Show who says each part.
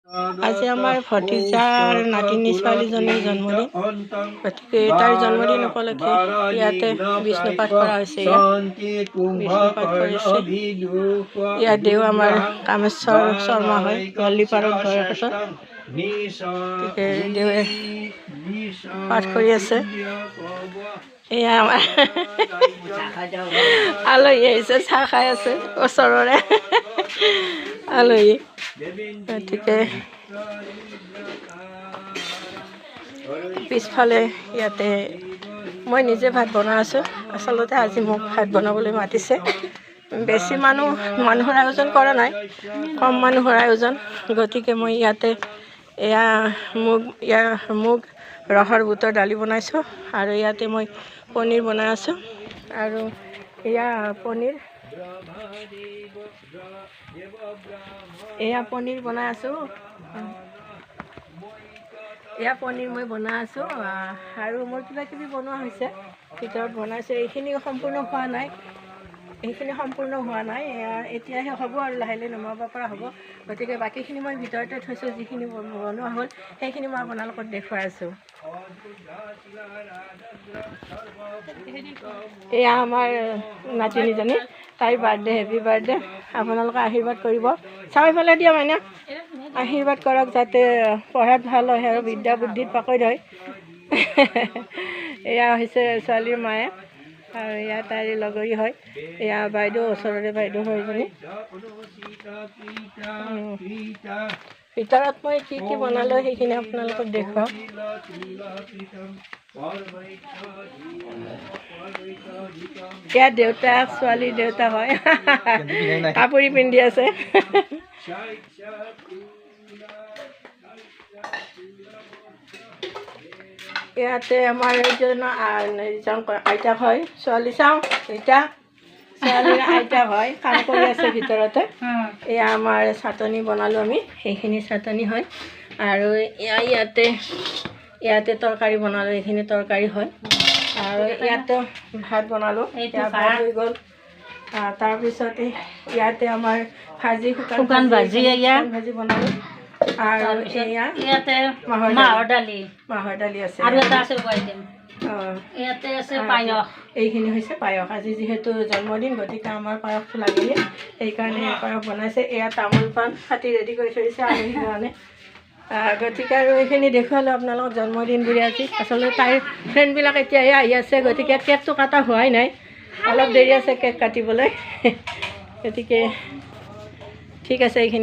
Speaker 1: আজি আমাৰ ভতিজাৰ নাতিনী ছোৱালীজনীৰ জন্মদিন, গতিকে তাইৰ জন্মদিন উপলক্ষে ইয়াতে বিষ্ণু পাঠ কৰা হৈছে। বিষ্ণু পাঠ কৰিছে ইয়াতেও আমাৰ কামেশ্বৰ শৰ্মা হয়, গল্লিপাৰত ঘৰৰ ওচৰত। গতিকে দেৱে পাঠ কৰি আছে। এয়া আমাৰ আলহী আহিছে, চাহ খাই আছে ওচৰৰে আলহী। গতিকে পিছফালে ইয়াতে মই নিজে ভাত বনাই আছোঁ। আচলতে আজি মোক ভাত বনাবলৈ মাতিছে। বেছি মানুহৰ আয়োজন কৰা নাই, কম মানুহৰ আয়োজন। গতিকে মই ইয়াতে এয়া মুগ ৰহৰ বুটৰ দালি বনাইছোঁ, আৰু ইয়াতে মই পনীৰ বনাই আছোঁ। আৰু এয়া পনীৰ বনাই আছোঁ। এয়া পনীৰ মই বনাই আছোঁ, আৰু মোৰ কিবা কিবি বনোৱা হৈছে, ভিতৰত বনাইছোঁ। এইখিনি সম্পূৰ্ণ হোৱা নাই, এতিয়াহে হ'ব আৰু লাহে লাহে নমাব পৰা হ'ব। গতিকে বাকীখিনি মই ভিতৰতে থৈছোঁ। যিখিনি বনোৱা হ'ল সেইখিনি মই আপোনালোকক দেখুৱাই আছোঁ। এয়া আমাৰ নাতিনীজনী, তাইৰ বাৰ্থডে, হেপী বাৰ্থডে। আপোনালোকে আশীৰ্বাদ কৰিব। চাৰিওফালে দিয়া মাইনা, আশীৰ্বাদ কৰক যাতে পঢ়াত ভাল হয় আৰু বিদ্যা বুদ্ধিত পাকৈত হয়। এয়া হৈছে ছোৱালীৰ মায়ে, আৰু এয়া তাইৰ লগৰী হয়। এয়া বাইদেউ, ওচৰৰে বাইদেউ হয় এজনী। ভিতৰত মই কি কি বনালোঁ সেইখিনি আপোনালোকক দেখুৱাওঁ। এয়া দেউতাক, ছোৱালীৰ দেউতাক হয়, কাপোৰ পিন্ধি আছে। ইয়াতে আমাৰ এইজন আইতাক হয়, ছোৱালী চাওঁ ছোৱালীৰ আইতাক হয়, কাম কৰি আছে ভিতৰতে। এয়া আমাৰ চাটনি বনালোঁ আমি, সেইখিনি চাটনি হয়। আৰু ইয়াতে তৰকাৰী বনালোঁ, এইখিনি তৰকাৰী হয়। আৰু ইয়াতে ভাত বনালোঁ, ভাত হৈ গ'ল। তাৰপিছতে ইয়াতে আমাৰ শুকান ভাজি বনালোঁ। আৰু ইয়াতে মাহৰ দালি আছে, আৰু এটা আছে ইয়াতে আছে পায়স। এইখিনি হৈছে পায়স। আজি যিহেতু জন্মদিন, গতিকে আমাৰ পায়সটো লাগেই, সেইকাৰণে পায়স বনাইছে। এয়া তামোল পাণ কাটি ৰেডি কৰি থৈ দিছে আলহীৰ কাৰণে। গতিকে আৰু এইখিনি দেখুৱালোঁ আপোনালোকক জন্মদিন বুলি আজি। আচলতে তাইৰ ফ্ৰেণ্ডবিলাক এতিয়াহে আহি আছে, গতিকে কেকটো কটা হোৱাই নাই, অলপ দেৰি আছে কেক কাটিবলৈ। গতিকে ঠিক আছে, এইখিনি